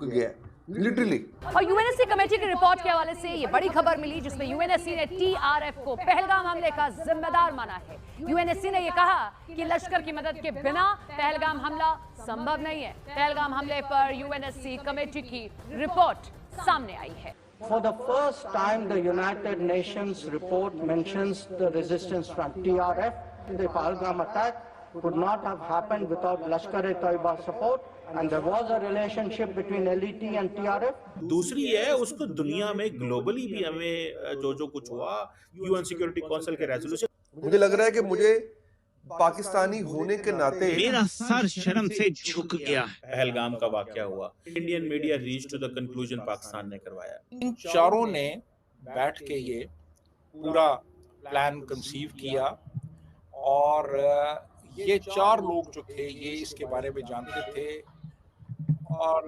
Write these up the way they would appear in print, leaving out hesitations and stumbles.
गया लिटरली। और UNSC committee की रिपोर्ट के हवाले से ये बड़ी खबर मिली जिसमें यूएनएससी ने टीआरएफ को पहलगाम हमले का जिम्मेदार माना है। यूएनएससी ने ये कहा कि लश्कर की मदद के बिना पहलगाम हमला संभव नहीं है। पहलगाम हमले पर यूएनएससी कमेटी की रिपोर्ट सामने आई है। For the first time, the United Nations report mentions the resistance front. TRF, the Pahalgam attack could not have happened without Lashkar-e-Taiba support, and there was a relationship between LET and TRF. दूसरी है उसको दुनिया में globally भी हमें जो कुछ हुआ यूएन सिक्योरिटी काउंसिल के रेजोल्यूशन, मुझे लग रहा है कि मुझे पाकिस्तानी होने के नाते मेरा सर शर्म से झुक गया। पहलगाम का वाकया हुआ, Indian media reach to the conclusion Pakistan ने करवाया। इन चारों ने बैठ के ये पूरा प्लान कंसीव किया और ये चार लोग जो थे ये इसके बारे में जानते थे और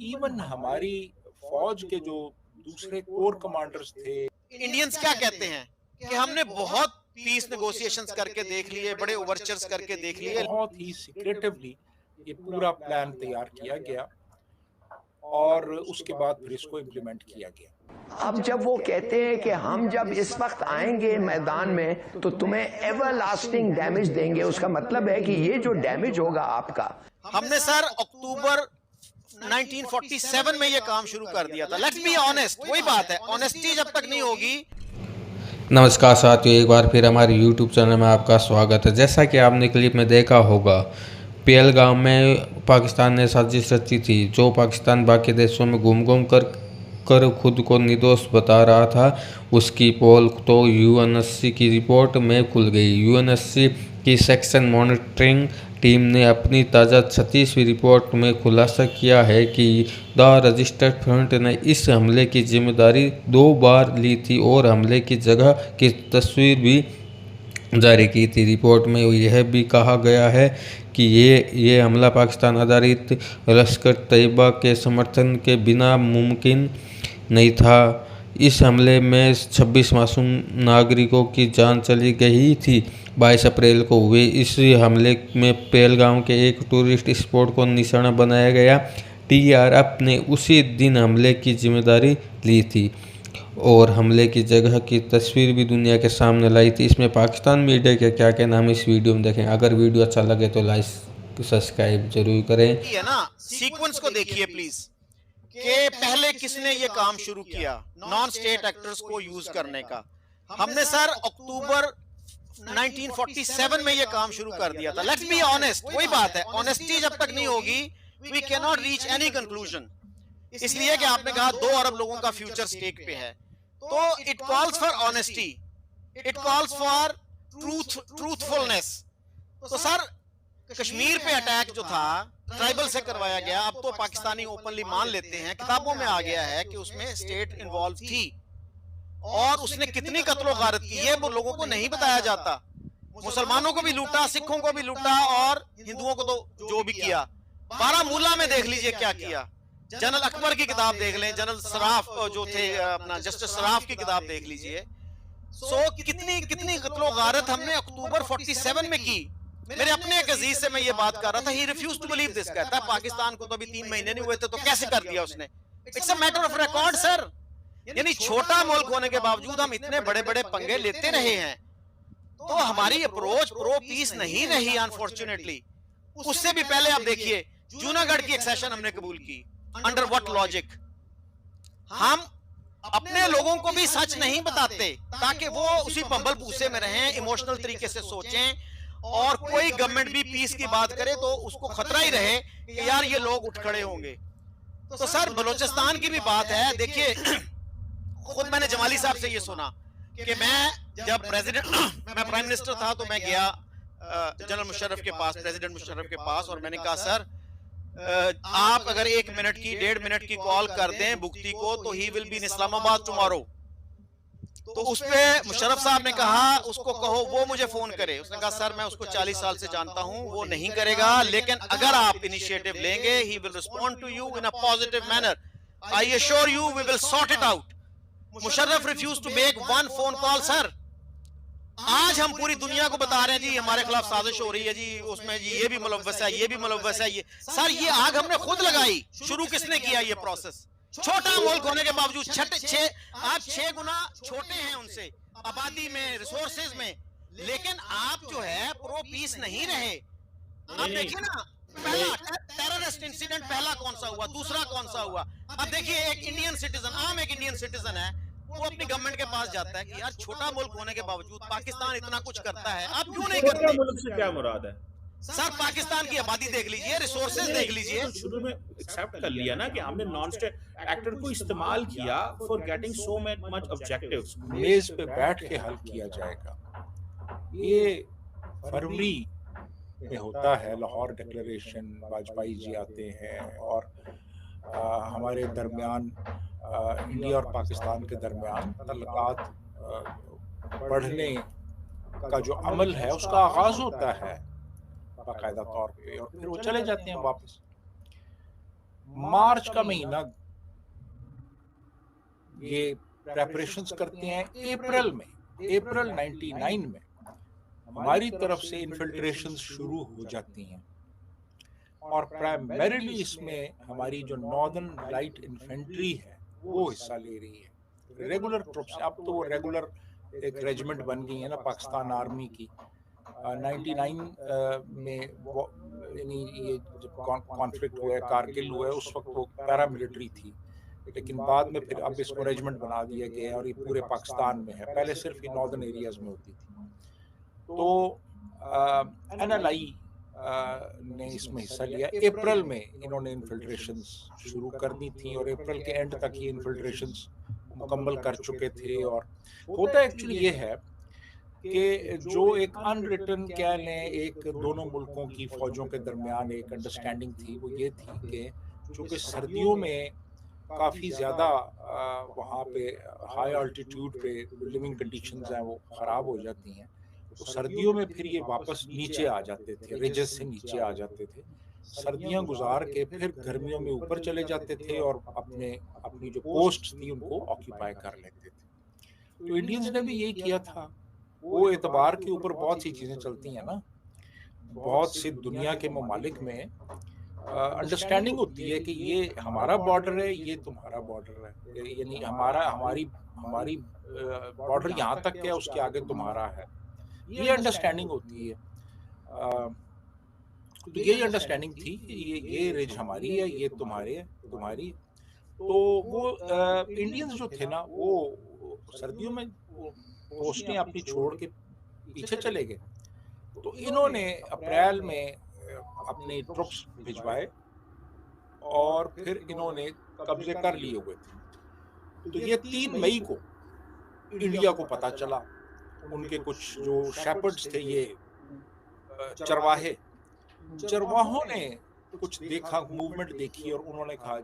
इवन हमारी फौज के जो दूसरे कोर कमांडर्स थे। इंडियंस क्या कहते हैं कि हमने बहुत पीस नेगोशिएशंस करके देख लिए, बड़े ओवरचर्स करके देख लिए। बहुत ही सीक्रेटिवली ये पूरा प्लान तैयार किया गया और उसके बाद फिर इसको इम्प्लीमेंट किया गया। अब जब वो कहते हैं कि हम जब इस वक्त आएंगे मैदान में तो तुम्हें एवरलास्टिंग डैमेज देंगे, उसका मतलब है कि ये जो डैमेज होगा आपका। हमने सर अक्टूबर 1947 में ये काम शुरू कर दिया था। लेट्स बी ऑनेस्ट, वही बात है, ऑनेस्टी जब तक नहीं होगी। नमस्कार साथियों, एक बार फिर हमारे YouTube चैनल में आपका स्वागत है। जैसा कि आपने क्लिप में देखा होगा, पहलगाम में पाकिस्तान ने साजिश रची थी, जो पाकिस्तान बाकी देशों में घूम कर खुद को निर्दोष बता रहा था। उसकी पोल तो यूएनएससी की रिपोर्ट में खुल गई। यूएनएससी की सेक्शन मॉनिटरिंग टीम ने अपनी ताज़ा 36वीं रिपोर्ट में खुलासा किया है कि द रजिस्टर्ड फ्रंट ने इस हमले की जिम्मेदारी 2 बार ली थी और हमले की जगह की तस्वीर भी जारी की थी। रिपोर्ट में यह भी कहा गया है कि ये हमला पाकिस्तान आधारित लश्कर तैयबा के समर्थन के बिना मुमकिन नहीं था। इस हमले में 26 मासूम नागरिकों की जान चली गई थी। 22 अप्रैल को हुए इस हमले में पहलगाम के एक टूरिस्ट स्पॉट को निशाना बनाया गया। टीआरएफ ने उसी दिन हमले की जिम्मेदारी ली थी और हमले की जगह की तस्वीर भी दुनिया के सामने लाई थी। इसमें पाकिस्तान मीडिया के क्या कहना हम इस वीडियो में देखें। अगर वीडियो अच्छा लगे तो लाइक सब्सक्राइब जरूर करें। है ना, सीक्वेंस को देखिए प्लीज कि पहले किसने ये काम शुरू किया नॉन स्टेट एक्टर्स को यूज करने का। हमने सर अक्टूबर 1947 में ये काम शुरू कर दिया था। लेट्स बी ऑनेस्ट, वही बात है, ऑनेस्टी जब तक नहीं होगी we can not reach any conclusion. इसलिए कि आपने कहा 2 अरब लोगों का फ्यूचर स्टेक पे है, तो it calls for honesty, it calls for truthfulness. तो सर कश्मीर पे अटैक जो था ट्राइबल से करवाया गया, अब तो पाकिस्तानी ओपनली मान लेते हैं, किताबों में आ गया है कि उसमें स्टेट इन्वॉल्व थी और उसने कितनी कत्लो गारत की ये वो लोगों को नहीं बताया जाता। मुसलमानों को भी लूटा, सिखों को भी लूटा और हिंदुओं को तो जो भी किया। बारामूला में देख लीजिए क्या किया। जनरल अकबर की किताब देख लें, जनरल सराफ जो थे अपना जस्टिस सराफ की किताब देख लीजिए। सो कितनी कत्लो गारत हमने अक्टूबर 47 में की। मेरे अपने एक अजीज से मैं ये बात कर रहा था, he refuse to believe this. कहता है पाकिस्तान को तो अभी 3 महीने नहीं हुए थे तो कैसे कर दिया उसने। It's a matter of record sir. यानी छोटा मुल्क होने के बावजूद हम इतने बड़े बड़े पंगे लेते रहे हैं, तो हमारी अप्रोच प्रो पीस नहीं रही अनफॉर्चुनेटली। उससे भी पहले आप देखिए जूनागढ़ की एक्सेशन हमने कबूल की, अंडर व्हाट लॉजिक। हम अपने लोगों को भी सच नहीं बताते ताकि वो उसी पंबल पूसे में रहें, इमोशनल तरीके से सोचें और कोई गवर्नमेंट भी पीस की बात करे तो उसको खतरा ही रहे कि यार ये लोग उठ खड़े होंगे। तो सर बलोचिस्तान की भी बात है। देखिए खुद मैंने जमाली साहब से ये सुना कि मैं जब मैं प्राइम मिनिस्टर था तो मैं गया जनरल मुशर्रफ के पास, प्रेसिडेंट मुशर्रफ के पास, और मैंने कहा सर आप अगर 1 मिनट की 1.5 मिनट की कॉल कर दें बुख्ती को तो he will be in Islamabad tomorrow. तो उस पे मुशर्रफ साहब ने कहा उसको कहो वो मुझे फोन करे। उसने कहा सर मैं उसको 40 साल से जानता हूं, वो नहीं करेगा, लेकिन अगर आप इनिशिएटिव लेंगे he will respond to you in a positive manner. I assure you we will sort it out. Musharraf refuse to make 1 phone call sir. आज हम पूरी दुनिया को बता रहे हैं जी हमारे खिलाफ साजिश हो रही है जी, उसमें जी ये भी मुलव्वस है, ये भी मुलव्वस है। ये सर ये आग हमने खुद लगाई। शुरू किसने किया ये प्रोसेस? छोटा मुल्क होने के बावजूद आप 6 गुना छोटे हैं उनसे आबादी में, रिसोर्सेज में, लेकिन आप जो है प्रो पीस नहीं रहे। आप देखिए ना, पहला टेररिस्ट इंसिडेंट पहला कौन सा हुआ, दूसरा कौन सा हुआ। अब देखिए एक इंडियन सिटीजन, आम एक इंडियन सिटीजन है, वो अपनी गवर्नमेंट के पास जाता है कि यार छोटा मुल्क होने के बावजूद पाकिस्तान इतना कुछ करता है, आप क्यों नहीं करते? मुल्क से क्या मुराद है? सर पाकिस्तान की आबादी देख लीजिए, रिसोर्सेज देख लीजिए। तो शुरू में एक्सेप्ट कर लिया ना कि हमने नॉन स्टेट एक्टर को इस्तेमाल किया for getting so much objectives. मेज पे बैठ के हल किया जाएगा। ये फरवरी में होता है, लाहौर डिक्लेरेशन, वाजपेयी जी आते हैं और हमारे दरमियान इंडिया और पाकिस्तान के दरमियान तल्लुकात बढ़ने का जो अमल है उसका आगाज होता है बाकायदा तौर पे, और फिर वो चले जाते हैं वापस। मार्च का महीना ये प्रेपरेशंस करते हैं। अप्रैल 99 में हमारी तरफ से इन्फिल्ट्रेशन शुरू हो जाती हैं और प्राइमरीली इसमें हमारी जो नॉर्दर्न लाइट इन्फेंट्री है वो हिस्सा ले रही है। रेगुलर ट्रुप्स, अब तो वो रेगुलर एक रेजिमेंट बन गई है ना पाकिस्तान आर्मी की। 99 में यानी ये जब कॉन्फ्लिक्ट हुआ है, कारगिल हुआ है, उस वक्त वो पैरामिलिट्री थी, लेकिन बाद में फिर अब इसको रेजिमेंट बना दिया गया और ये पूरे पाकिस्तान में है। पहले सिर्फ ये नॉर्दर्न एरियाज में होती थी। तो NLI ने इसमें हिस्सा लिया। अप्रैल में इन्होंने इन्फिल्ट्रेशंस शुरू कर दी थी और अप्रैल के एंड तक ये इन्फिल्ट्रेशंस मुकम्मल कर चुके थे। और होता एक्चुअली ये है कि जो एक अनरिटन कह लें, एक दोनों मुल्कों की फौजों के दरमियान एक अंडरस्टैंडिंग थी, वो ये थी कि चूँकि सर्दियों में काफ़ी ज़्यादा वहाँ पे हाई अल्टीट्यूड पे लिविंग कंडीशंस हैं वो ख़राब हो जाती हैं, तो सर्दियों में फिर ये वापस नीचे आ जाते थे, रिजेस से नीचे आ जाते थे। सर्दियां गुजार के फिर गर्मियों में ऊपर चले जाते थे और अपनी जो पोस्ट थी उनको ऑक्यूपाई कर लेते थे। तो इंडियंस ने भी यही किया था। वो एतबार के ऊपर बहुत सी चीज़ें चलती हैं ना, बहुत सी दुनिया के ममालिक में अंडरस्टैंडिंग होती है कि ये हमारा बॉर्डर है, ये तुम्हारा बॉर्डर है, यानी हमारी बॉर्डर यहाँ तक है, उसके आगे तुम्हारा है। ये अंडरस्टैंडिंग होती है। तो यही अंडरस्टैंडिंग थी कि ये रिज हमारी है, ये तुम्हारी। तो वो इंडियंस जो थे ना, वो सर्दियों में पोस्टें अपनी छोड़ के पीछे चले गए। तो इन्होंने अप्रैल में अपने ट्रुप्स भिजवाए और फिर इन्होंने कब्जे कर लिए हुए थे। तो ये 3 मई को इंडिया को पता चला। उनके कुछ जो शेपर्ड्स थे, ये चरवाहों ने कुछ देखा, मूवमेंट देखी और उन्होंने कहा